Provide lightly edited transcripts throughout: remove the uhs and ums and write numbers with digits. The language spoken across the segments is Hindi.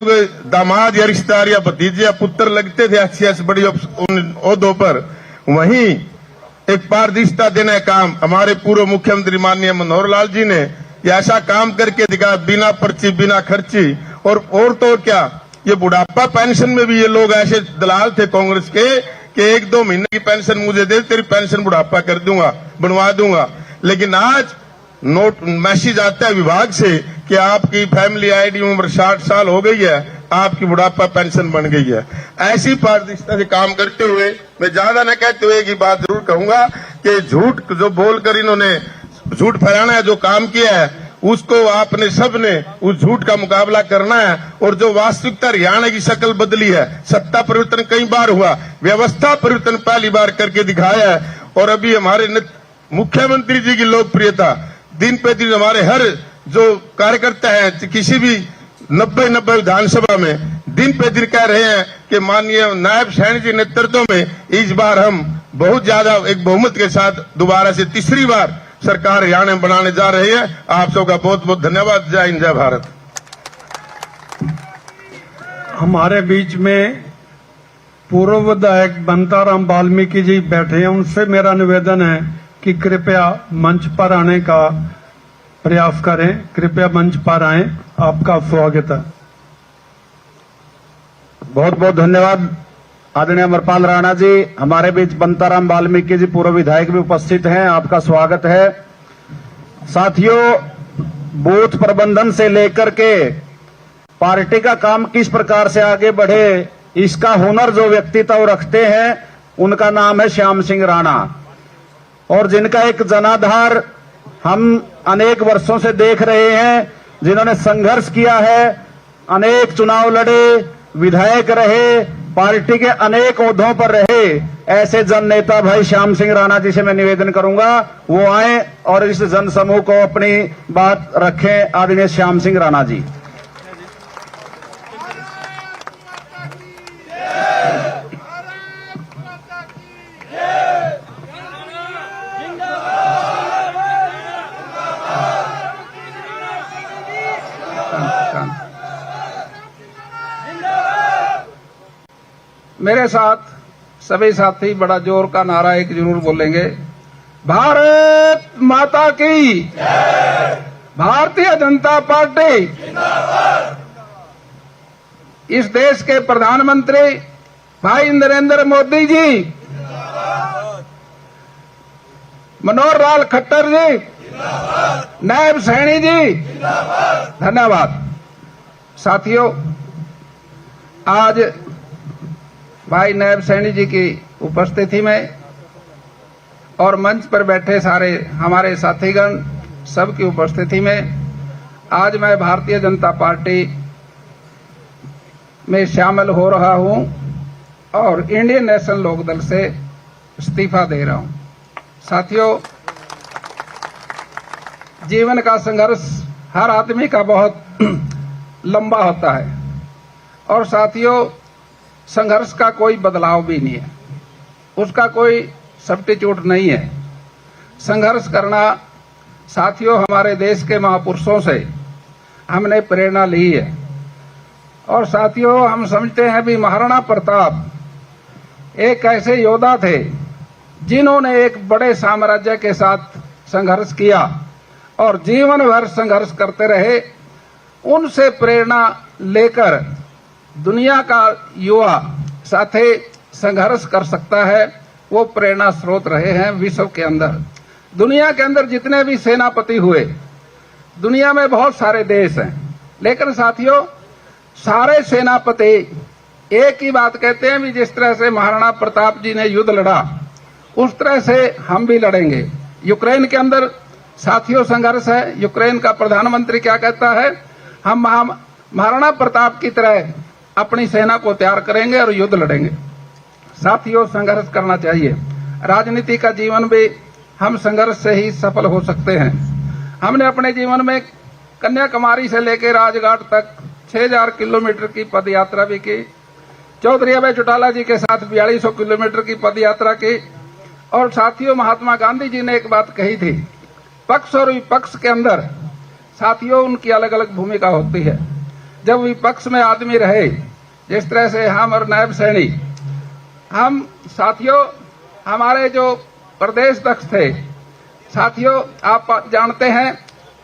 दामाद या रिश्तेदार या भतीजे या पुत्र लगते थे अच्छी बड़ी ओहदों पर, वहीं एक पारदर्शिता देने का काम हमारे पूर्व मुख्यमंत्री माननीय मनोहर लाल जी ने ऐसा काम करके दिखाया, बिना पर्ची बिना खर्ची। और तो क्या, ये बुढ़ापा पेंशन में भी ये लोग ऐसे दलाल थे कांग्रेस के कि 1-2 महीने की पेंशन मुझे दे, तेरी पेंशन बुढ़ापा कर दूंगा, बनवा दूंगा। लेकिन आज नोट मैसेज आता है विभाग से कि आपकी फैमिली आईडी उम्र 60 साल हो गई है, आपकी बुढ़ापा पेंशन बन गई है। ऐसी पारदर्शिता से काम करते हुए मैं ज्यादा न कहते हुए की बात जरूर कहूंगा कि झूठ जो बोलकर इन्होंने झूठ फैलाना है, जो काम किया है, उसको आपने सबने उस झूठ का मुकाबला करना है। और जो वास्तविकता हरियाणा की शक्ल बदली है, सत्ता परिवर्तन कई बार हुआ, व्यवस्था परिवर्तन पहली बार करके दिखाया है। और अभी हमारे मुख्यमंत्री जी की लोकप्रियता दिन पे दिन, हमारे हर जो कार्यकर्ता हैं किसी भी 90 विधानसभा में दिन पे दिन कह रहे हैं कि माननीय नायब सैनी जी नेतृत्व में इस बार हम बहुत ज्यादा एक बहुमत के साथ दोबारा से तीसरी बार सरकार हरियाणा में बनाने जा रहे हैं। आप सबका बहुत बहुत धन्यवाद। जय हिंद, जय भारत। हमारे बीच में पूर्व विधायक बंताराम वाल्मीकि जी बैठे हैं, उनसे मेरा निवेदन है कि कृपया मंच पर आने का प्रयास करें। कृपया मंच पर आएं, आपका स्वागत है। बहुत बहुत धन्यवाद आदरणीय अमरपाल राणा जी। हमारे बीच बंताराम वाल्मीकि जी पूर्व विधायक भी उपस्थित हैं, आपका स्वागत है। साथियों, बूथ प्रबंधन से लेकर के पार्टी का काम किस प्रकार से आगे बढ़े, इसका हुनर जो व्यक्तित्व रखते हैं, उनका नाम है श्याम सिंह राणा। और जिनका एक जनाधार हम अनेक वर्षों से देख रहे हैं, जिन्होंने संघर्ष किया है, अनेक चुनाव लड़े, विधायक रहे, पार्टी के अनेक ओहदों पर रहे, ऐसे जन नेता भाई श्याम सिंह राणा जी से मैं निवेदन करूंगा वो आए और इस जन समूह को अपनी बात रखें। आदरणीय श्याम सिंह राणा जी। मेरे साथ सभी साथी बड़ा जोर का नारा एक जरूर बोलेंगे, भारत माता की, भारतीय जनता पार्टी, इस देश के प्रधानमंत्री भाई नरेंद्र मोदी जी, मनोहर लाल खट्टर जी, नायब सैनी जी, धन्यवाद। साथियों, आज भाई नायब सैनी जी की उपस्थिति में और मंच पर बैठे सारे हमारे साथीगण सबकी उपस्थिति में आज मैं भारतीय जनता पार्टी में शामिल हो रहा हूं और इंडियन नेशनल लोकदल से इस्तीफा दे रहा हूं। साथियों, जीवन का संघर्ष हर आदमी का बहुत लंबा होता है और साथियों, संघर्ष का कोई बदलाव भी नहीं है, उसका कोई सब्स्टिट्यूट नहीं है। संघर्ष करना साथियों, हमारे देश के महापुरुषों से हमने प्रेरणा ली है। और साथियों, हम समझते हैं भी महाराणा प्रताप एक ऐसे योद्धा थे जिन्होंने एक बड़े साम्राज्य के साथ संघर्ष किया और जीवन भर संघर्ष करते रहे। उनसे प्रेरणा लेकर दुनिया का युवा साथे संघर्ष कर सकता है, वो प्रेरणा स्रोत रहे हैं विश्व के अंदर। दुनिया के अंदर जितने भी सेनापति हुए, दुनिया में बहुत सारे देश हैं, लेकिन साथियों, सारे सेनापति एक ही बात कहते हैं भी जिस तरह से महाराणा प्रताप जी ने युद्ध लड़ा, उस तरह से हम भी लड़ेंगे। यूक्रेन के अंदर साथियों संघर्ष है। यूक्रेन का प्रधानमंत्री क्या कहता है, हम महाराणा प्रताप की तरह अपनी सेना को तैयार करेंगे और युद्ध लड़ेंगे। साथियों, संघर्ष करना चाहिए। राजनीति का जीवन भी हम संघर्ष से ही सफल हो सकते हैं। हमने अपने जीवन में कन्याकुमारी से लेकर राजघाट तक 6000 किलोमीटर की पद यात्रा भी की। चौधरी अभय चौटाला जी के साथ 4200 किलोमीटर की पद यात्रा की। और साथियों, महात्मा गांधी जी ने एक बात कही थी, पक्ष और विपक्ष के अंदर साथियों उनकी अलग अलग भूमिका होती है। जब विपक्ष में आदमी रहे, जिस तरह से हम और नायब सैनी, हम साथियों, हमारे जो प्रदेश अध्यक्ष थे, साथियों आप जानते हैं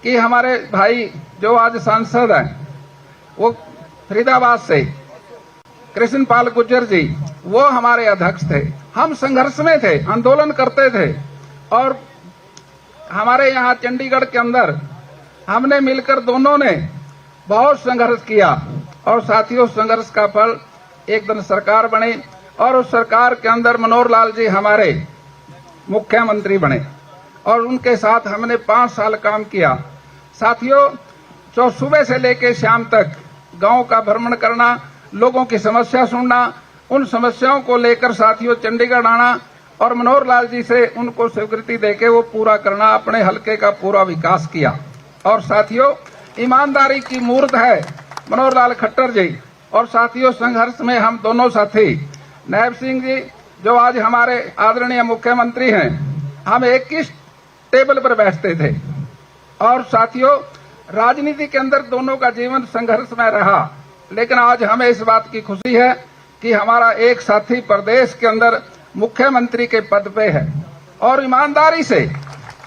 कि हमारे भाई जो आज सांसद हैं, वो फरीदाबाद से कृष्ण पाल गुर्जर जी, वो हमारे अध्यक्ष थे। हम संघर्ष में थे, आंदोलन करते थे, और हमारे यहाँ चंडीगढ़ के अंदर हमने मिलकर दोनों ने बहुत संघर्ष किया, और साथियों संघर्ष का फल एक दिन सरकार बनी, और उस सरकार के अंदर मनोहर लाल जी हमारे मुख्यमंत्री बने, और उनके साथ हमने 5 साल काम किया। साथियों, जो सुबह से लेकर शाम तक गांव का भ्रमण करना, लोगों की समस्या सुनना, उन समस्याओं को लेकर साथियों चंडीगढ़ आना, और मनोहर लाल जी से उनको स्वीकृति देके वो पूरा करना, अपने हलके का पूरा विकास किया। और साथियों, ईमानदारी की मूर्त है मनोहर लाल खट्टर जी। और साथियों, संघर्ष में हम दोनों साथी, नायब सिंह जी जो आज हमारे आदरणीय मुख्यमंत्री हैं, हम एक ही टेबल पर बैठते थे। और साथियों, राजनीति के अंदर दोनों का जीवन संघर्ष में रहा, लेकिन आज हमें इस बात की खुशी है कि हमारा एक साथी प्रदेश के अंदर मुख्यमंत्री के पद पे है, और ईमानदारी से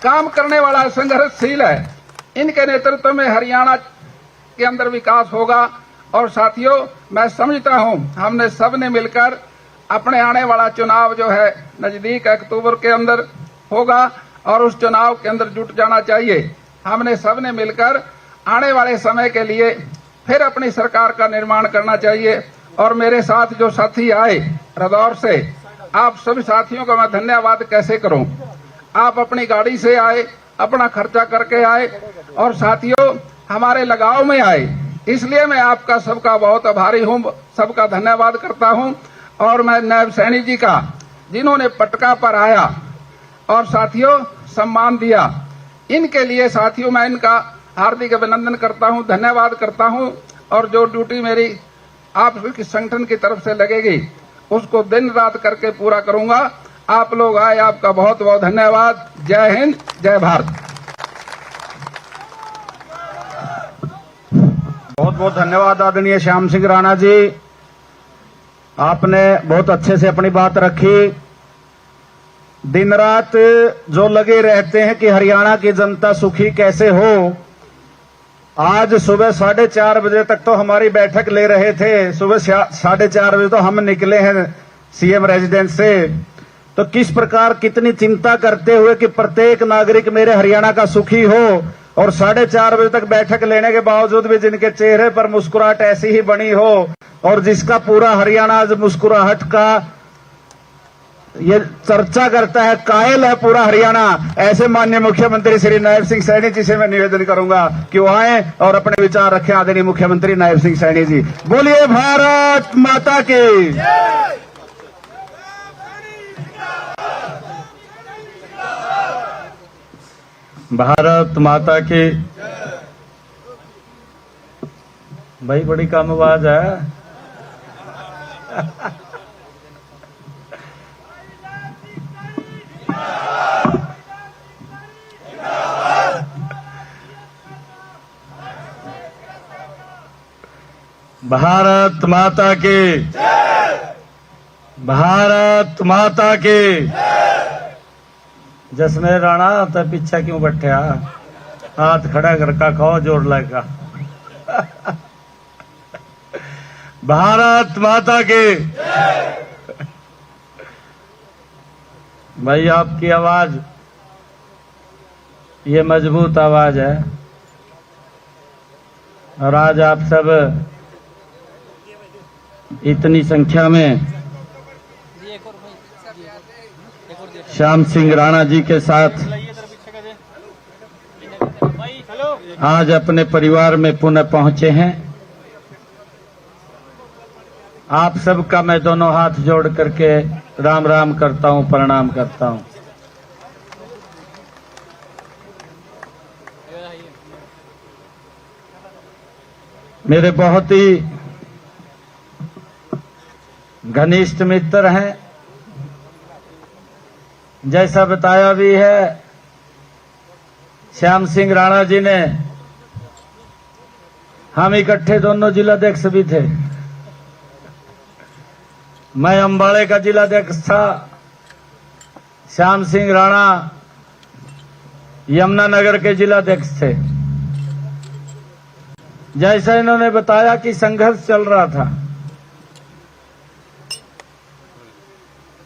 काम करने वाला, संघर्षशील है। इनके नेतृत्व में हरियाणा के अंदर विकास होगा। और साथियों, मैं समझता हूं हमने सबने मिलकर अपने आने वाला चुनाव जो है नजदीक अक्टूबर के अंदर होगा, और उस चुनाव के अंदर जुट जाना चाहिए। हमने सबने मिलकर आने वाले समय के लिए फिर अपनी सरकार का निर्माण करना चाहिए। और मेरे साथ जो साथी आए रदौर से, आप सभी साथियों का मैं धन्यवाद कैसे करूं। आप अपनी गाड़ी से आए, अपना खर्चा करके आए, और साथियों हमारे लगाव में आए, इसलिए मैं आपका सबका बहुत आभारी हूं, सबका धन्यवाद करता हूं। और मैं नायब सैनी जी का, जिन्होंने पटका पर आया और साथियों सम्मान दिया, इनके लिए साथियों मैं इनका हार्दिक अभिनंदन करता हूं, धन्यवाद करता हूं। और जो ड्यूटी मेरी आपकी संगठन की तरफ से लगेगी, उसको दिन रात करके पूरा करूंगा। आप लोग आए, आपका बहुत बहुत धन्यवाद। जय हिंद, जय भारत। बहुत बहुत धन्यवाद आदरणीय श्याम सिंह राणा जी, आपने बहुत अच्छे से अपनी बात रखी। दिन रात जो लगे रहते हैं कि हरियाणा की जनता सुखी कैसे हो, आज सुबह 4:30 बजे तक तो हमारी बैठक ले रहे थे। सुबह 4:30 बजे तो हम निकले हैं सीएम रेजिडेंस से। तो किस प्रकार, कितनी चिंता करते हुए कि प्रत्येक नागरिक मेरे हरियाणा का सुखी हो, और 4:30 बजे तक बैठक लेने के बावजूद भी जिनके चेहरे पर मुस्कुराहट ऐसी ही बनी हो, और जिसका पूरा हरियाणा आज मुस्कुराहट का ये चर्चा करता है, कायल है पूरा हरियाणा, ऐसे माननीय मुख्यमंत्री श्री नायब सिंह सैनी जी से मैं निवेदन करूंगा कि वो आए और अपने विचार रखें। आदरणीय मुख्यमंत्री नायब सिंह सैनी जी, बोलिए भारत माता की। भारत माता की। भाई बड़ी कम आवाज है। भारत माता की। भारत माता की। जसमें राणा तो पीछे क्यों बैठे, हाथ खड़ा करके खाओ जोर लगा। भारत माता की। भाई आपकी आवाज ये मजबूत आवाज है, और आज आप सब इतनी संख्या में श्याम सिंह राणा जी के साथ आज अपने परिवार में पुनः पहुंचे हैं। आप सबका मैं दोनों हाथ जोड़ करके राम राम करता हूं, प्रणाम करता हूं। मेरे बहुत ही घनिष्ठ मित्र हैं, जैसा बताया भी है श्याम सिंह राणा जी ने हम इकट्ठे दोनों जिलाध्यक्ष भी थे। मैं अंबाड़े का जिलाध्यक्ष था, श्याम सिंह राणा यमुनानगर के जिलाध्यक्ष थे। जैसा इन्होंने बताया कि संघर्ष चल रहा था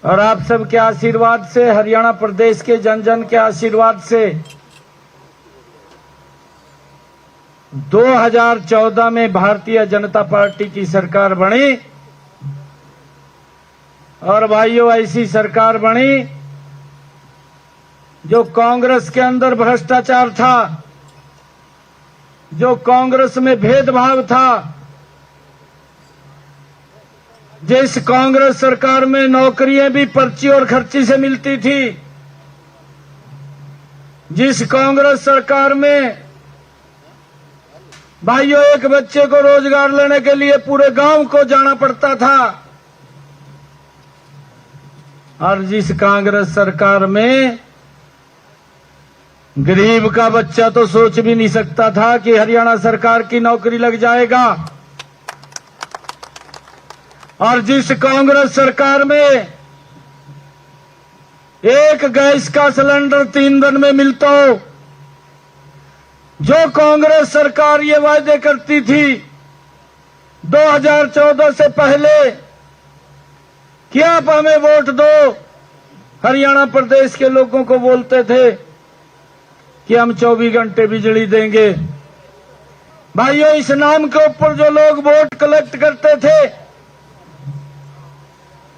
और आप सबके आशीर्वाद से, हरियाणा प्रदेश के जन जन के आशीर्वाद से 2014 में भारतीय जनता पार्टी की सरकार बनी। और भाइयों, ऐसी सरकार बनी जो कांग्रेस के अंदर भ्रष्टाचार था, जो कांग्रेस में भेदभाव था, जिस कांग्रेस सरकार में नौकरियां भी पर्ची और खर्ची से मिलती थी, जिस कांग्रेस सरकार में भाइयों एक बच्चे को रोजगार लेने के लिए पूरे गांव को जाना पड़ता था, और जिस कांग्रेस सरकार में गरीब का बच्चा तो सोच भी नहीं सकता था कि हरियाणा सरकार की नौकरी लग जाएगा, और जिस कांग्रेस सरकार में एक गैस का सिलेंडर 3 दिन में मिलता हो, जो कांग्रेस सरकार ये वायदे करती थी 2014 से पहले कि आप हमें वोट दो, हरियाणा प्रदेश के लोगों को बोलते थे कि हम 24 घंटे बिजली देंगे। भाइयों, इस नाम के ऊपर जो लोग वोट कलेक्ट करते थे,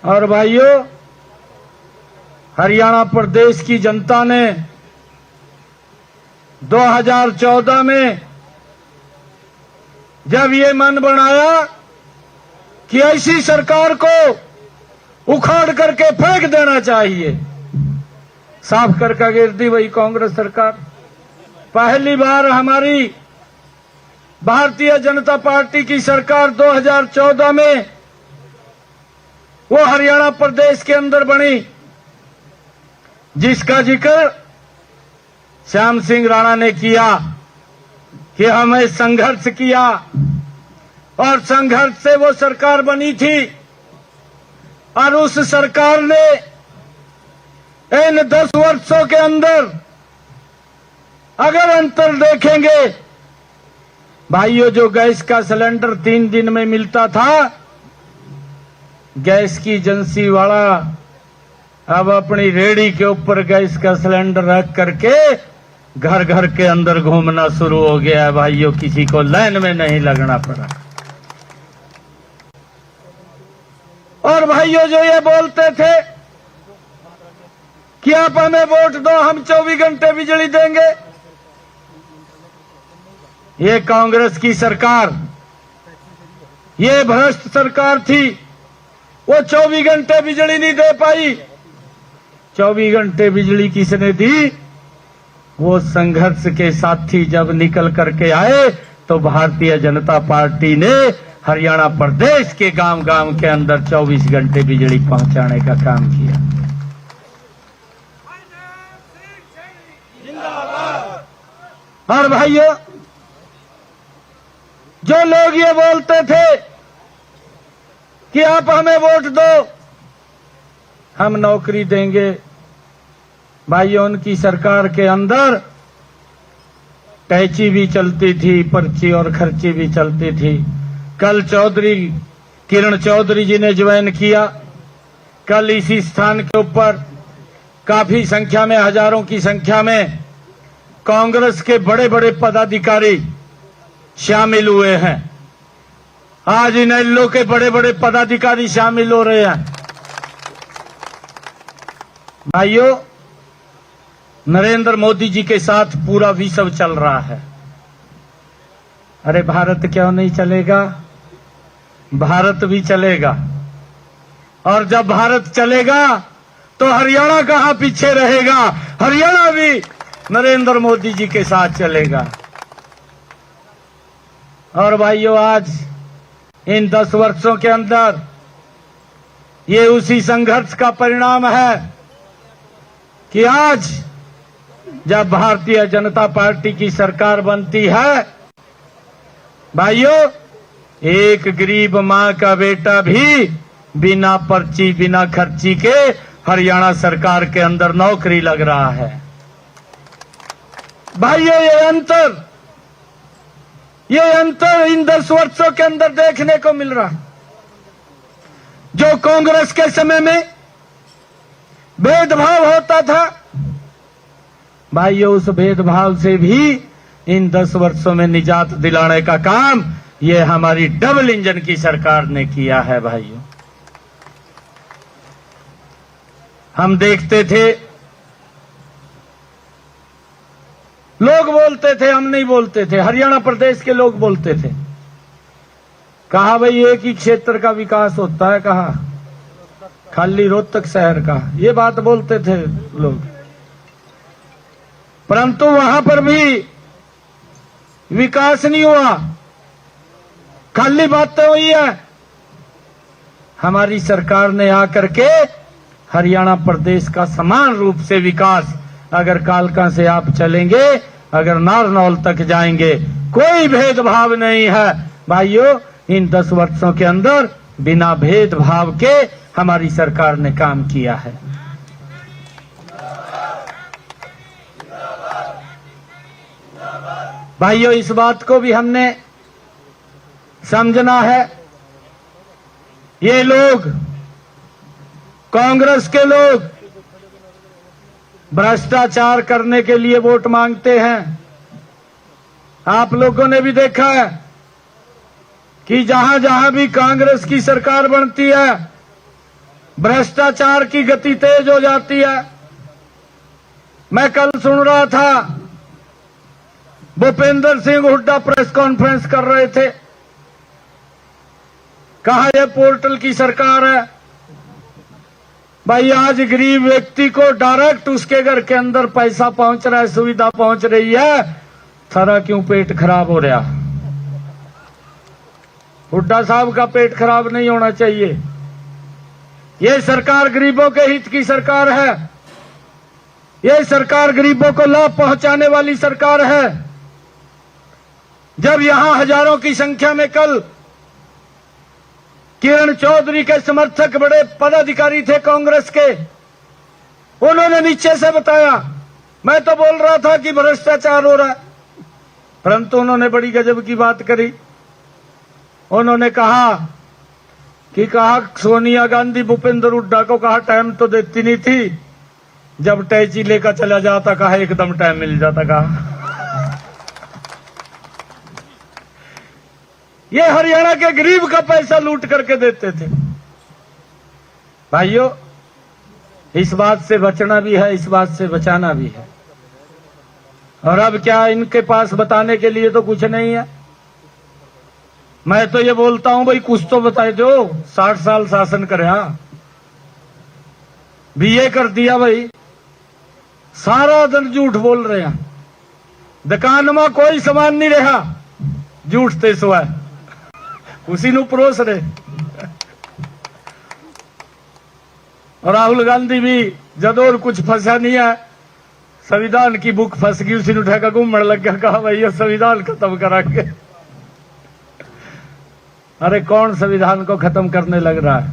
और भाइयों हरियाणा प्रदेश की जनता ने 2014 में जब ये मन बनाया कि ऐसी सरकार को उखाड़ करके फेंक देना चाहिए, साफ करके गिर दी वही कांग्रेस सरकार। पहली बार हमारी भारतीय जनता पार्टी की सरकार 2014 में वो हरियाणा प्रदेश के अंदर बनी, जिसका जिक्र श्याम सिंह राणा ने किया कि हमें संघर्ष किया और संघर्ष से वो सरकार बनी थी। और उस सरकार ने इन 10 वर्षों के अंदर अगर अंतर देखेंगे, भाइयों जो गैस का सिलेंडर 3 दिन में मिलता था, गैस की एजेंसी वाला अब अपनी रेहड़ी के ऊपर गैस का सिलेंडर रख करके घर घर के अंदर घूमना शुरू हो गया है। भाइयों, किसी को लाइन में नहीं लगना पड़ा। और भाइयों जो ये बोलते थे कि आप हमें वोट दो, हम 24 घंटे बिजली देंगे, ये कांग्रेस की सरकार, ये भ्रष्ट सरकार थी। वो 24 घंटे बिजली नहीं दे पाई। 24 घंटे बिजली किसने दी? वो संघर्ष के साथी जब निकल करके आए तो भारतीय जनता पार्टी ने हरियाणा प्रदेश के गांव गांव के अंदर 24 घंटे बिजली पहुंचाने का काम किया। और भाइयों, जो लोग ये बोलते थे कि आप हमें वोट दो, हम नौकरी देंगे, भाइयों उनकी सरकार के अंदर टैची भी चलती थी, पर्ची और खर्ची भी चलती थी। कल किरण चौधरी जी ने ज्वाइन किया। कल इसी स्थान के ऊपर काफी संख्या में, हजारों की संख्या में कांग्रेस के बड़े बड़े पदाधिकारी शामिल हुए हैं। आज इन एलओ के बड़े बड़े पदाधिकारी शामिल हो रहे हैं। भाइयों, नरेंद्र मोदी जी के साथ पूरा विश्व चल रहा है। अरे भारत क्यों नहीं चलेगा? भारत भी चलेगा। और जब भारत चलेगा तो हरियाणा कहां पीछे रहेगा? हरियाणा भी नरेंद्र मोदी जी के साथ चलेगा। और भाइयों, आज इन 10 वर्षों के अंदर ये उसी संघर्ष का परिणाम है कि आज जब भारतीय जनता पार्टी की सरकार बनती है भाइयों, एक गरीब मां का बेटा भी बिना पर्ची बिना खर्ची के हरियाणा सरकार के अंदर नौकरी लग रहा है। भाइयों, ये अंतर इन 10 वर्षों के अंदर देखने को मिल रहा है। जो कांग्रेस के समय में भेदभाव होता था, भाइयों, उस भेदभाव से भी इन 10 वर्षों में निजात दिलाने का काम ये हमारी डबल इंजन की सरकार ने किया है। भाइयों, हम देखते थे, लोग बोलते थे, हम नहीं बोलते थे, हरियाणा प्रदेश के लोग बोलते थे, कहा भाई एक ही क्षेत्र का विकास होता है, कहा खाली रोहतक शहर का, ये बात बोलते थे लोग। परंतु वहां पर भी विकास नहीं हुआ, खाली बातें हुई है। हमारी सरकार ने आकर के हरियाणा प्रदेश का समान रूप से विकास, अगर कालका से आप चलेंगे, अगर नारनौल तक जाएंगे, कोई भेदभाव नहीं है। भाइयों, इन 10 वर्षों के अंदर बिना भेदभाव के हमारी सरकार ने काम किया है। भाइयों, इस बात को भी हमने समझना है। ये लोग, कांग्रेस के लोग, भ्रष्टाचार करने के लिए वोट मांगते हैं। आप लोगों ने भी देखा है कि जहां जहां भी कांग्रेस की सरकार बनती है, भ्रष्टाचार की गति तेज हो जाती है। मैं कल सुन रहा था, भूपेंद्र सिंह हुड्डा प्रेस कॉन्फ्रेंस कर रहे थे, कहा यह पोर्टल की सरकार है। भाई, आज गरीब व्यक्ति को डायरेक्ट उसके घर के अंदर पैसा पहुंच रहा है, सुविधा पहुंच रही है, सारा क्यों पेट खराब हो रहा? हुड्डा साहब का पेट खराब नहीं होना चाहिए। ये सरकार गरीबों के हित की सरकार है। ये सरकार गरीबों को लाभ पहुंचाने वाली सरकार है। जब यहां हजारों की संख्या में कल किरण चौधरी के समर्थक बड़े पदाधिकारी थे कांग्रेस के, उन्होंने नीचे से बताया, मैं तो बोल रहा था कि भ्रष्टाचार हो रहा है, परंतु उन्होंने बड़ी गजब की बात करी। उन्होंने कहा सोनिया गांधी भूपेंद्र हुड्डा को कहा टाइम तो देती नहीं थी, जब टैची लेकर चला जाता कहा एकदम टाइम मिल जाता। कहा ये हरियाणा के गरीब का पैसा लूट करके देते थे। भाइयों, इस बात से बचना भी है, इस बात से बचाना भी है। और अब क्या इनके पास बताने के लिए तो कुछ नहीं है। मैं तो ये बोलता हूं भाई, कुछ तो बताए दो। 60 साल शासन करे, बीए कर दिया भाई, सारा दिन झूठ बोल रहे हैं, दुकान में कोई सामान नहीं रहा, झूठ ते सुआ उसी नु परोस रहे। और राहुल गांधी भी जदोर कुछ फंसा नहीं है, संविधान की बुक फंस गई, उसी उठा कर घूमने लग गया, कहा भाई ये संविधान खत्म कराएंगे। अरे कौन संविधान को खत्म करने लग रहा है?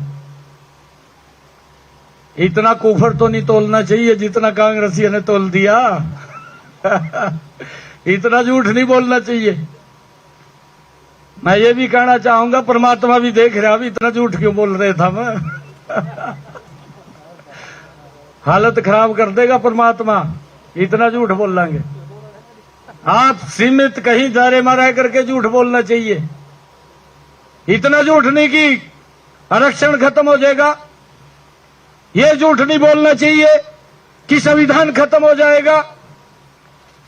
इतना कुफर तो नहीं तोलना चाहिए जितना कांग्रेसियों ने तोल दिया। इतना झूठ नहीं बोलना चाहिए। मैं ये भी कहना चाहूंगा, परमात्मा भी देख रहा, अभी इतना झूठ क्यों बोल रहे था मैं। हालत खराब कर देगा परमात्मा, इतना झूठ बोल लेंगे। आप सीमित कहीं दायरे में रह करके झूठ बोलना चाहिए। इतना झूठ नहीं कि आरक्षण खत्म हो जाएगा, ये झूठ नहीं बोलना चाहिए कि संविधान खत्म हो जाएगा।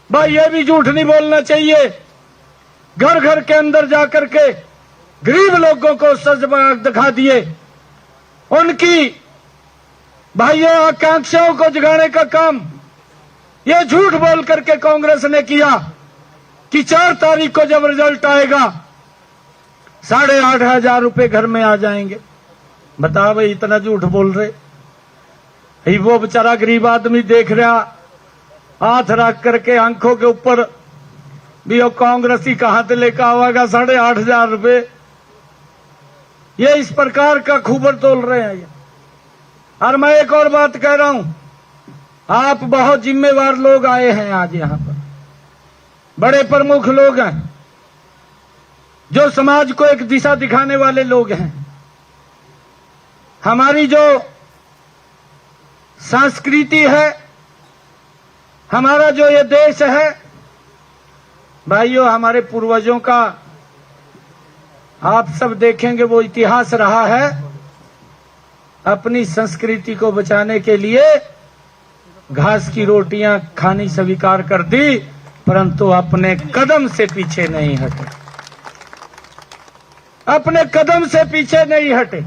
भाई ये भी झूठ नहीं बोलना चाहिए, घर घर के अंदर जाकर के गरीब लोगों को सच बात दिखा दिए, उनकी भाइयों आकांक्षाओं को जगाने का काम ये झूठ बोल करके कांग्रेस ने किया कि 4 तारीख को जब रिजल्ट आएगा 8,500 रुपए घर में आ जाएंगे। बता भाई, इतना झूठ बोल रहे। वो बेचारा गरीब आदमी देख रहा, हाथ रख करके आंखों के ऊपर भी वो कांग्रेस ही कहां से लेकर आवागा 8,500 रुपए। ये इस प्रकार का खूबर तोल रहे हैं ये। और मैं एक और बात कह रहा हूं, आप बहुत जिम्मेवार लोग आए हैं आज यहां पर, बड़े प्रमुख लोग हैं जो समाज को एक दिशा दिखाने वाले लोग हैं। हमारी जो संस्कृति है, हमारा जो ये देश है, भाइयों, हमारे पूर्वजों का आप सब देखेंगे वो इतिहास रहा है। अपनी संस्कृति को बचाने के लिए घास की रोटियां खानी स्वीकार कर दी, परंतु अपने कदम से पीछे नहीं हटे, अपने कदम से पीछे नहीं हटे।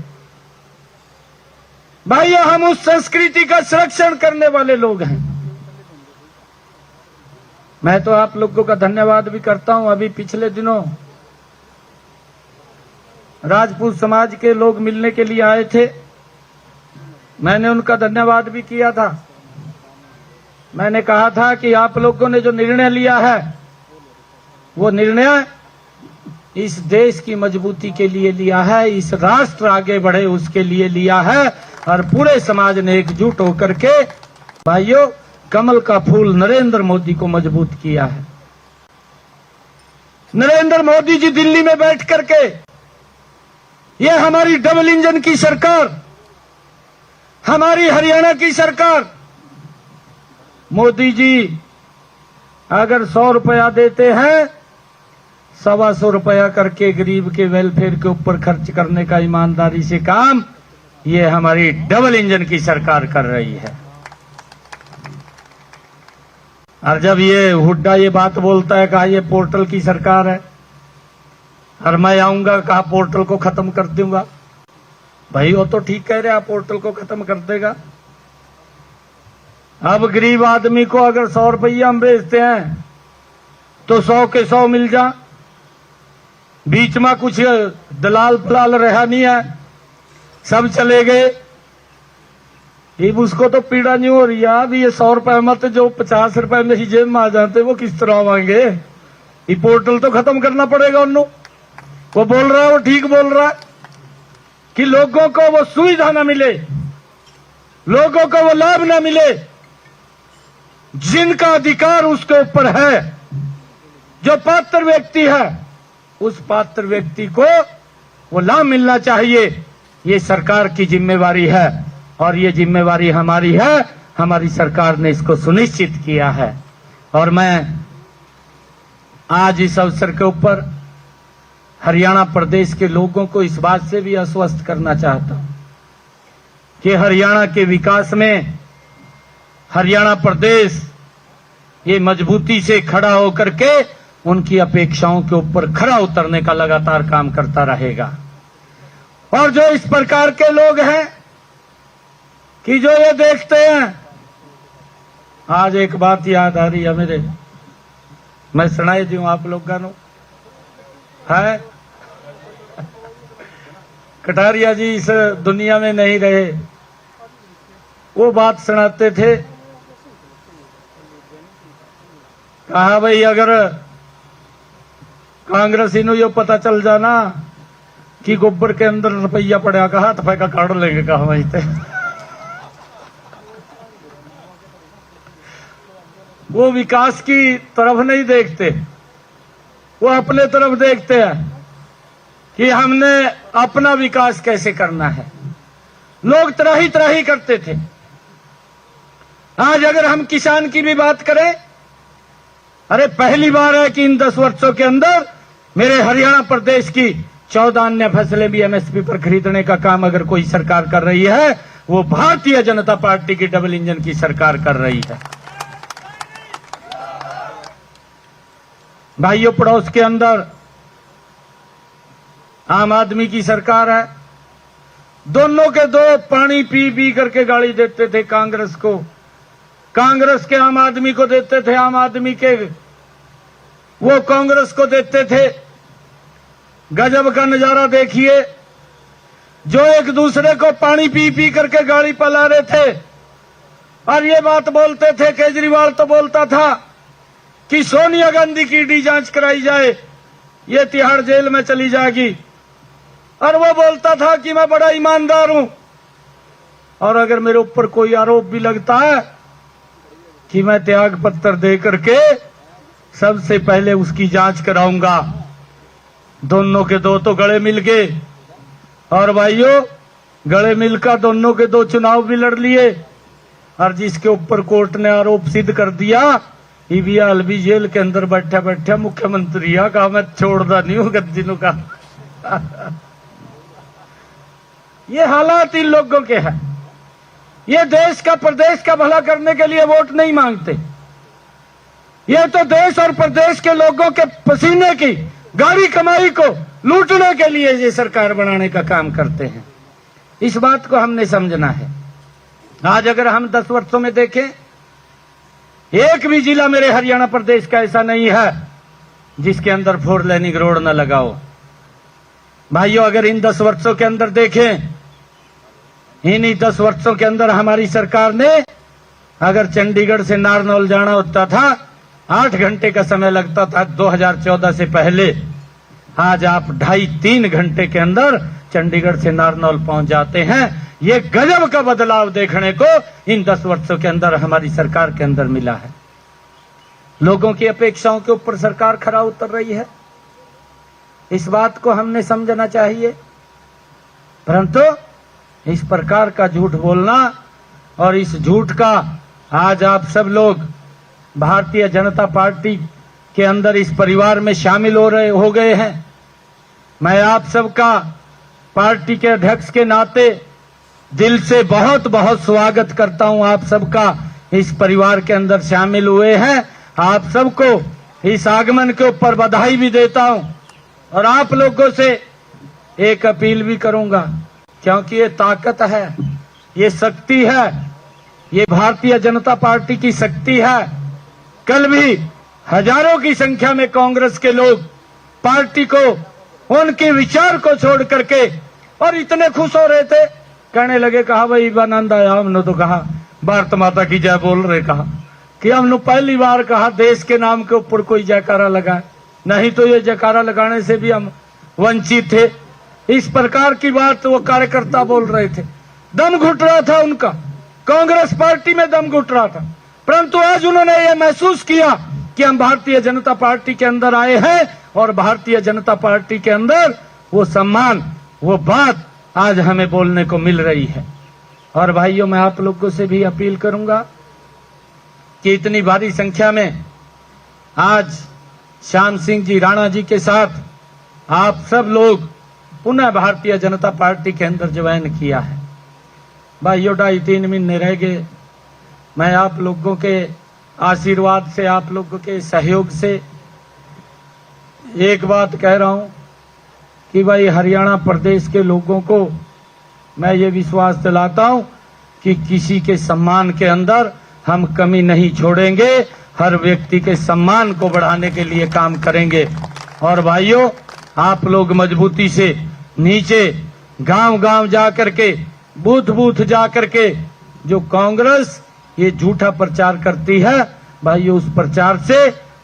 भाइयों, हम उस संस्कृति का संरक्षण करने वाले लोग हैं। मैं तो आप लोगों का धन्यवाद भी करता हूं। अभी पिछले दिनों राजपूत समाज के लोग मिलने के लिए आए थे, मैंने उनका धन्यवाद भी किया था। मैंने कहा था कि आप लोगों ने जो निर्णय लिया है, वो निर्णय इस देश की मजबूती के लिए लिया है, इस राष्ट्र आगे बढ़े उसके लिए लिया है। और पूरे समाज ने एकजुट होकर के भाइयों कमल का फूल नरेंद्र मोदी को मजबूत किया है। नरेंद्र मोदी जी दिल्ली में बैठ करके, ये हमारी डबल इंजन की सरकार, हमारी हरियाणा की सरकार, मोदी जी अगर 100 रुपया देते हैं, 125 रुपया करके गरीब के वेलफेयर के ऊपर खर्च करने का ईमानदारी से काम ये हमारी डबल इंजन की सरकार कर रही है। और जब ये हुड्डा ये बात बोलता है, कहा ये पोर्टल की सरकार है और मैं आऊंगा, कहा पोर्टल को खत्म कर दूंगा। भाई वो तो ठीक कह रहे, आप पोर्टल को खत्म कर देगा। अब गरीब आदमी को अगर 100 रुपया हम बेचते हैं तो 100 के 100 मिल जा, बीच में कुछ दलाल फलाल रहा नहीं है, सब चले गए। अब उसको तो पीड़ा नहीं हो रही है। अभी ये 100 रुपए मत जो 50 रुपए मेरी जेब में आ जाते वो किस तरह आवाएंगे। ये पोर्टल तो खत्म करना पड़ेगा उन्हों। वो बोल रहा है, वो ठीक बोल रहा है कि लोगों को वो सुविधा न मिले, लोगों को वो लाभ न मिले जिनका अधिकार उसके ऊपर है। जो पात्र व्यक्ति है उस पात्र व्यक्ति को वो लाभ मिलना चाहिए। ये सरकार की जिम्मेवारी है और ये जिम्मेवारी हमारी है। हमारी सरकार ने इसको सुनिश्चित किया है। और मैं आज इस अवसर के ऊपर हरियाणा प्रदेश के लोगों को इस बात से भी आश्वस्त करना चाहता हूं कि हरियाणा के विकास में हरियाणा प्रदेश ये मजबूती से खड़ा होकर के उनकी अपेक्षाओं के ऊपर खरा उतरने का लगातार काम करता रहेगा। और जो इस प्रकार के लोग हैं कि जो ये देखते हैं, आज एक बात याद आ रही है मेरे, मैं सुनाई दूं आप लोगों को है। कटारिया जी इस दुनिया में नहीं रहे, वो बात सुनाते थे, कहा भाई अगर कांग्रेसी नु यो पता चल जाना कि गोबर के अंदर रुपया पड़ा, कहा हाथ फेंका काट लेंगे, कहा वहीं पे। वो विकास की तरफ नहीं देखते, वो अपने तरफ देखते हैं कि हमने अपना विकास कैसे करना है। लोग त्राही त्राही करते थे। आज अगर हम किसान की भी बात करें, अरे पहली बार है कि इन 10 वर्षों के अंदर मेरे हरियाणा प्रदेश की 14 अन्य फसलें भी एमएसपी पर खरीदने का काम अगर कोई सरकार कर रही है, वो भारतीय जनता पार्टी की डबल इंजन की सरकार कर रही है। भाइयों, पड़ोस के अंदर आम आदमी की सरकार है। दोनों के दो पानी पी पी करके गाली देते थे कांग्रेस को, कांग्रेस के आम आदमी को देते थे, आम आदमी के वो कांग्रेस को देते थे। गजब का नजारा देखिए, जो एक दूसरे को पानी पी पी करके गाड़ी पला रहे थे। और ये बात बोलते थे, केजरीवाल तो बोलता था कि सोनिया गांधी की ईडी जांच कराई जाए, ये तिहाड़ जेल में चली जाएगी। और वो बोलता था कि मैं बड़ा ईमानदार हूं, और अगर मेरे ऊपर कोई आरोप भी लगता है कि मैं त्याग पत्र दे करके सबसे पहले उसकी जांच कराऊंगा। दोनों के दो तो गले मिल गए, और भाइयों गले मिलकर दोनों के दो चुनाव भी लड़ लिए, और जिसके ऊपर कोर्ट ने आरोप सिद्ध कर दिया, ईवीआ अलबी जेल के अंदर बैठा बैठा मुख्यमंत्री कहा मैं छोड़दा नहीं हूं गद्दिनों का। ये हालात इन लोगों के हैं। ये देश का प्रदेश का भला करने के लिए वोट नहीं मांगते, ये तो देश और प्रदेश के लोगों के पसीने की गाड़ी कमाई को लूटने के लिए ये सरकार बनाने का काम करते हैं। इस बात को हमने समझना है। आज अगर हम 10 वर्षों में देखें, एक भी जिला मेरे हरियाणा प्रदेश का ऐसा नहीं है जिसके अंदर 4 लेनिंग रोड न लगाओ। भाइयों अगर इन 10 वर्षों के अंदर देखें, इन्हीं 10 वर्षों के अंदर हमारी सरकार ने अगर चंडीगढ़ से नारनौल जाना होता था 8 घंटे का समय लगता था 2014 से पहले, आज आप 2.5-3 घंटे के अंदर चंडीगढ़ से नारनौल पहुंच जाते हैं। ये गजब का बदलाव देखने को इन 10 वर्षों के अंदर हमारी सरकार के अंदर मिला है। लोगों की अपेक्षाओं के ऊपर सरकार खरा उतर रही है, इस बात को हमने समझना चाहिए। परंतु इस प्रकार का झूठ बोलना और इस झूठ का आज आप सब लोग भारतीय जनता पार्टी के अंदर इस परिवार में शामिल हो गए हैं। मैं आप सबका पार्टी के अध्यक्ष के नाते दिल से बहुत बहुत स्वागत करता हूं। आप सबका इस परिवार के अंदर शामिल हुए हैं। आप सबको इस आगमन के ऊपर बधाई भी देता हूं, और आप लोगों से एक अपील भी करूंगा, क्योंकि ये ताकत है, ये शक्ति है, ये भारतीय जनता पार्टी की शक्ति है। कल भी हजारों की संख्या में कांग्रेस के लोग पार्टी को, उनके विचार को छोड़ करके और इतने खुश हो रहे थे, कहने लगे कहा भाई आनंद आया। हमने तो कहा भारत माता की जय बोल रहे, कहा कि हमने पहली बार कहा देश के नाम के ऊपर कोई जयकारा लगाए, नहीं तो ये जयकारा लगाने से भी हम वंचित थे। इस प्रकार की बात वो कार्यकर्ता बोल रहे थे। दम घुट रहा था उनका, कांग्रेस पार्टी में दम घुट रहा था। परंतु आज उन्होंने ये महसूस किया कि हम भारतीय जनता पार्टी के अंदर आए हैं, और भारतीय जनता पार्टी के अंदर वो सम्मान, वो बात आज हमें बोलने को मिल रही है। और भाइयों मैं आप लोगों से भी अपील करूंगा कि इतनी भारी संख्या में आज श्याम सिंह जी राणा जी के साथ आप सब लोग पुनः भारतीय जनता पार्टी के अंदर ज्वाइन किया है। भाइयों 2.5-3 महीने रह गए। मैं आप लोगों के आशीर्वाद से, आप लोगों के सहयोग से एक बात कह रहा हूं कि भाई हरियाणा प्रदेश के लोगों को मैं ये विश्वास दिलाता हूं कि किसी के सम्मान के अंदर हम कमी नहीं छोड़ेंगे, हर व्यक्ति के सम्मान को बढ़ाने के लिए काम करेंगे। और भाइयों आप लोग मजबूती से नीचे गांव-गांव जा करके, बूथ-बूथ जा करके जो कांग्रेस ये झूठा प्रचार करती है, भाइयों उस प्रचार से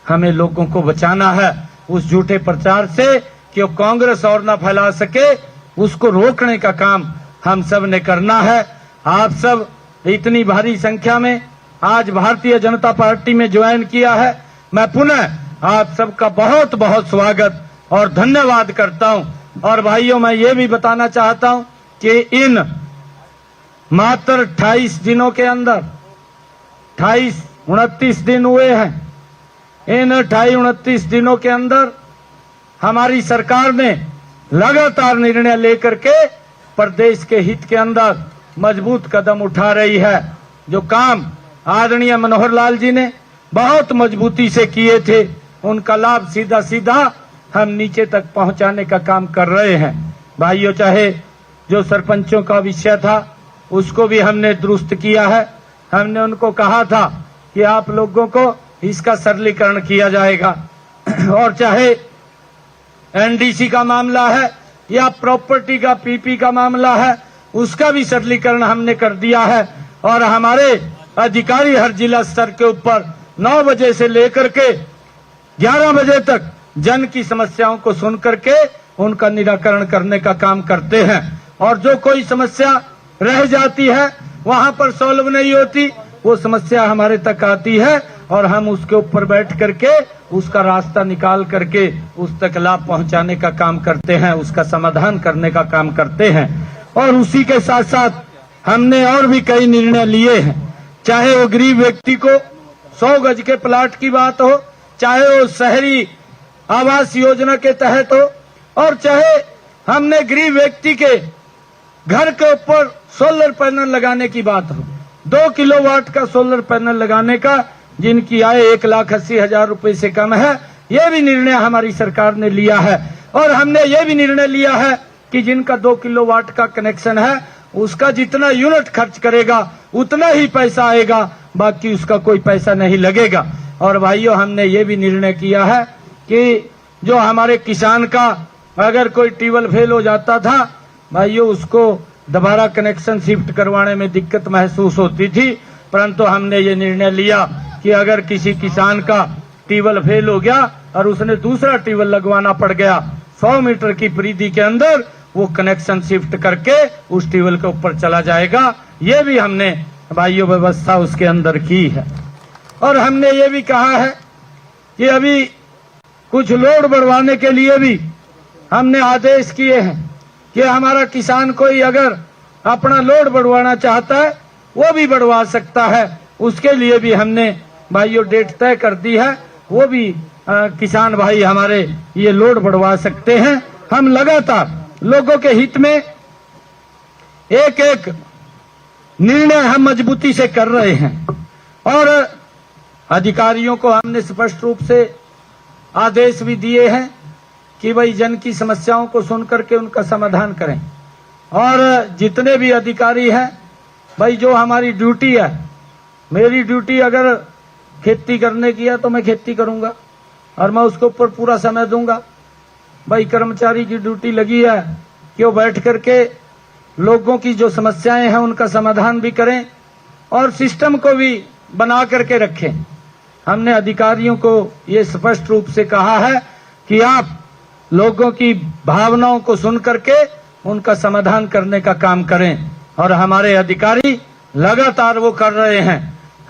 हमें लोगों को बचाना है। उस झूठे प्रचार से कि वो कांग्रेस और ना फैला सके, उसको रोकने का काम हम सब ने करना है। आप सब इतनी भारी संख्या में आज भारतीय जनता पार्टी में ज्वाइन किया है, मैं पुनः आप सबका बहुत बहुत स्वागत और धन्यवाद करता हूं। और भाइयों मैं ये भी बताना चाहता हूं कि इन मात्र 28 दिनों के अंदर 28-29 दिन हुए हैं। इन 28-29 दिनों के अंदर हमारी सरकार ने लगातार निर्णय लेकर के प्रदेश के हित के अंदर मजबूत कदम उठा रही है। जो काम आदरणीय मनोहर लाल जी ने बहुत मजबूती से किए थे, उनका लाभ सीधा सीधा हम नीचे तक पहुंचाने का काम कर रहे हैं। भाइयों चाहे जो सरपंचों का विषय था उसको भी हमने दुरुस्त किया है। हमने उनको कहा था कि आप लोगों को इसका सरलीकरण किया जाएगा, और चाहे एनडीसी का मामला है या प्रॉपर्टी का पीपी का मामला है, उसका भी सरलीकरण हमने कर दिया है। और हमारे अधिकारी हर जिला स्तर के ऊपर 9 बजे से लेकर के 11 बजे तक जन की समस्याओं को सुन करके उनका निराकरण करने का काम करते हैं। और जो कोई समस्या रह जाती है, वहां पर सॉल्व नहीं होती, वो समस्या हमारे तक आती है और हम उसके ऊपर बैठ करके उसका रास्ता निकाल करके उस तक लाभ पहुंचाने का काम करते हैं, उसका समाधान करने का काम करते हैं। और उसी के साथ साथ हमने और भी कई निर्णय लिए हैं, चाहे वो गरीब व्यक्ति को 100 गज के प्लाट की बात हो, चाहे वो शहरी आवास योजना के तहत हो, और चाहे हमने गरीब व्यक्ति के घर के ऊपर सोलर पैनल लगाने की बात हो, 2 किलोवाट का सोलर पैनल लगाने का, जिनकी आय 1,80,000 रुपए से कम है, ये भी निर्णय हमारी सरकार ने लिया है। और हमने ये भी निर्णय लिया है कि जिनका 2 किलोवाट का कनेक्शन है, उसका जितना यूनिट खर्च करेगा उतना ही पैसा आएगा, बाकी उसका कोई पैसा नहीं लगेगा। और भाइयों, हमने ये भी निर्णय किया है कि जो हमारे किसान का अगर कोई ट्यूबवेल फेल हो जाता था, भाइयों उसको दोबारा कनेक्शन शिफ्ट करवाने में दिक्कत महसूस होती थी, परंतु हमने ये निर्णय लिया कि अगर किसी किसान का ट्यूबवेल फेल हो गया और उसने दूसरा ट्यूबवेल लगवाना पड़ गया, 100 मीटर की परिधि के अंदर वो कनेक्शन शिफ्ट करके उस ट्यूबवेल के ऊपर चला जाएगा। ये भी हमने भाइयों व्यवस्था उसके अंदर की है। और हमने ये भी कहा है कि अभी कुछ लोड बढ़वाने के लिए भी हमने आदेश किए हैं कि हमारा किसान कोई अगर अपना लोड बढ़वाना चाहता है वो भी बढ़वा सकता है। उसके लिए भी हमने भाइयों डेट तय कर दी है, वो भी किसान भाई हमारे ये लोड बढ़वा सकते हैं। हम लगातार लोगों के हित में एक एक निर्णय हम मजबूती से कर रहे हैं और अधिकारियों को हमने स्पष्ट रूप से आदेश भी दिए हैं कि भाई जन की समस्याओं को सुन करके उनका समाधान करें। और जितने भी अधिकारी हैं, भाई जो हमारी ड्यूटी है, मेरी ड्यूटी अगर खेती करने की है तो मैं खेती करूंगा और मैं उसके ऊपर पूरा समय दूंगा। भाई कर्मचारी की ड्यूटी लगी है कि वो बैठ करके लोगों की जो समस्याएं हैं उनका समाधान भी करें और सिस्टम को भी बना करके रखें। हमने अधिकारियों को ये स्पष्ट रूप से कहा है कि आप लोगों की भावनाओं को सुन करके उनका समाधान करने का काम करें और हमारे अधिकारी लगातार वो कर रहे हैं।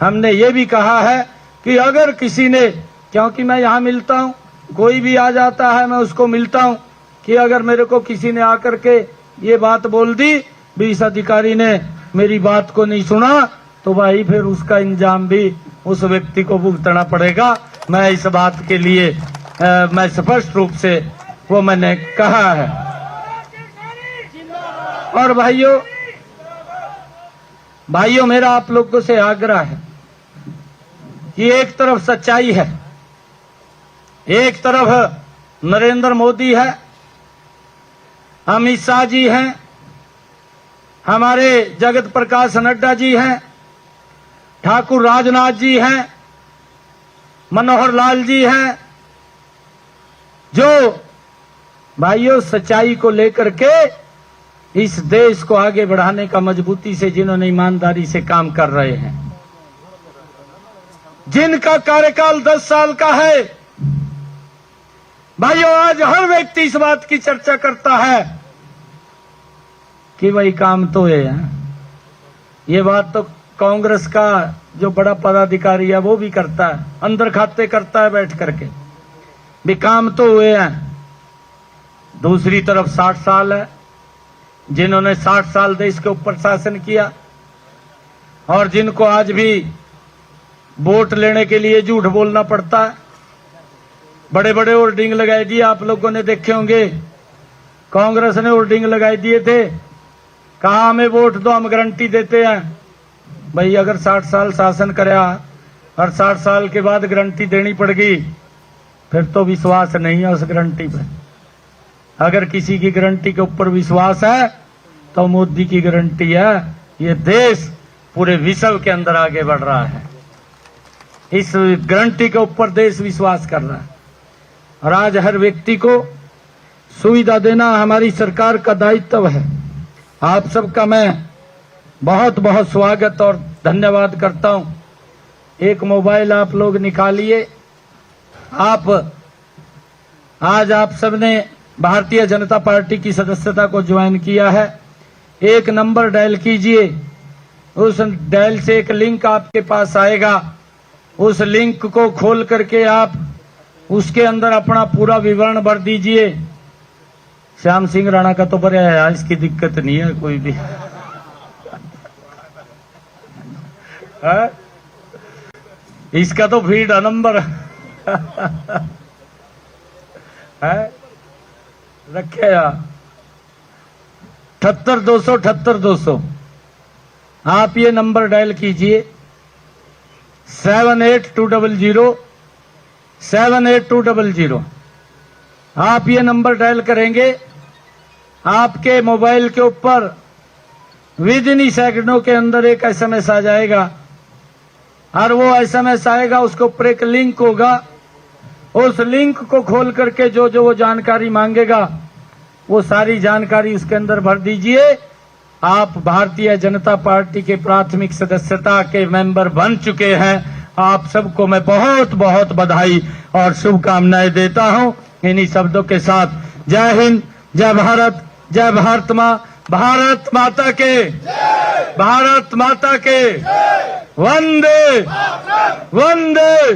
हमने ये भी कहा है कि अगर किसी ने, क्योंकि मैं यहाँ मिलता हूँ, कोई भी आ जाता है मैं उसको मिलता हूँ, कि अगर मेरे को किसी ने आकर के ये बात बोल दी भी इस अधिकारी ने मेरी बात को नहीं सुना, तो भाई फिर उसका इंजाम भी उस व्यक्ति को भुगतना पड़ेगा। मैं इस बात के लिए मैं स्पष्ट रूप से वो मैंने कहा है। और भाइयों मेरा आप लोगों से आग्रह है कि एक तरफ सच्चाई है, एक तरफ नरेंद्र मोदी है, अमित शाह जी हैं, हमारे जगत प्रकाश नड्डा जी हैं, ठाकुर राजनाथ जी हैं, मनोहर लाल जी हैं, जो भाइयों सच्चाई को लेकर के इस देश को आगे बढ़ाने का मजबूती से जिन्होंने ईमानदारी से काम कर रहे हैं, जिनका कार्यकाल 10 साल का है। भाइयों आज हर व्यक्ति इस बात की चर्चा करता है कि भाई काम तो है। ये बात तो कांग्रेस का जो बड़ा पदाधिकारी है वो भी करता है, अंदर खाते करता है बैठ करके, भी काम तो हुए हैं। दूसरी तरफ 60 साल है, जिन्होंने 60 साल देश के ऊपर शासन किया और जिनको आज भी वोट लेने के लिए झूठ बोलना पड़ता है। बड़े बड़े होर्डिंग लगाई दिए, आप लोगों ने देखे होंगे, कांग्रेस ने होर्डिंग लगाई दिए थे, कहा हमें वोट दो हम गारंटी देते हैं। भाई अगर 60 साल शासन कराया और 60 साल के बाद गारंटी देनी पड़ गई, फिर तो विश्वास नहीं है उस गारंटी पर। अगर किसी की गारंटी के ऊपर विश्वास है तो मोदी की गारंटी है। ये देश पूरे विश्व के अंदर आगे बढ़ रहा है, इस गारंटी के ऊपर देश विश्वास कर रहा है। और आज हर व्यक्ति को सुविधा देना हमारी सरकार का दायित्व है। आप सबका मैं बहुत बहुत स्वागत और धन्यवाद करता हूं। एक मोबाइल आप लोग निकालिए आज आप सबने भारतीय जनता पार्टी की सदस्यता को ज्वाइन किया है। एक नंबर डायल कीजिए, उस डायल से एक लिंक आपके पास आएगा। उस लिंक को खोल करके आप उसके अंदर अपना पूरा विवरण भर दीजिए। श्याम सिंह राणा का तो भरा है, इसकी दिक्कत नहीं है कोई भी। है? इसका तो फीड नंबर है, रखे यार 78-200 आप ये नंबर डायल कीजिए 78-200 आप ये नंबर डायल करेंगे, आपके मोबाइल के ऊपर विद इन सेकंडों के अंदर एक एसएमएस आ जाएगा और वो एसएमएस आएगा, उसके ऊपर एक लिंक होगा। उस लिंक को खोल करके जो जो वो जानकारी मांगेगा वो सारी जानकारी उसके अंदर भर दीजिए। आप भारतीय जनता पार्टी के प्राथमिक सदस्यता के मेंबर बन चुके हैं। आप सबको मैं बहुत बहुत बधाई और शुभकामनाएं देता हूं। इन्हीं शब्दों के साथ जय हिंद, जय भारत, जय भारत मां, भारत माता के, भारत माता के, वंदे वंदे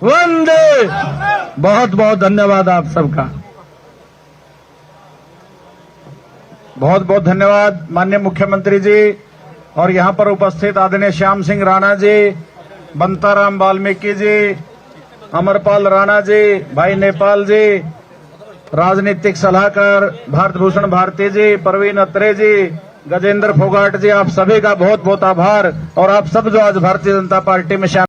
वंदे। बहुत बहुत धन्यवाद आप सबका। बहुत बहुत धन्यवाद माननीय मुख्यमंत्री जी और यहाँ पर उपस्थित आदरणीय श्याम सिंह राणा जी, बंताराम वाल्मीकि जी, अमरपाल राणा जी, भाई नेपाल जी, राजनीतिक सलाहकार भारत भूषण भारती जी, परवीन अत्रे जी, गजेंद्र फोगाट जी, आप सभी का बहुत बहुत आभार। और आप सब जो आज भारतीय जनता पार्टी में शामिल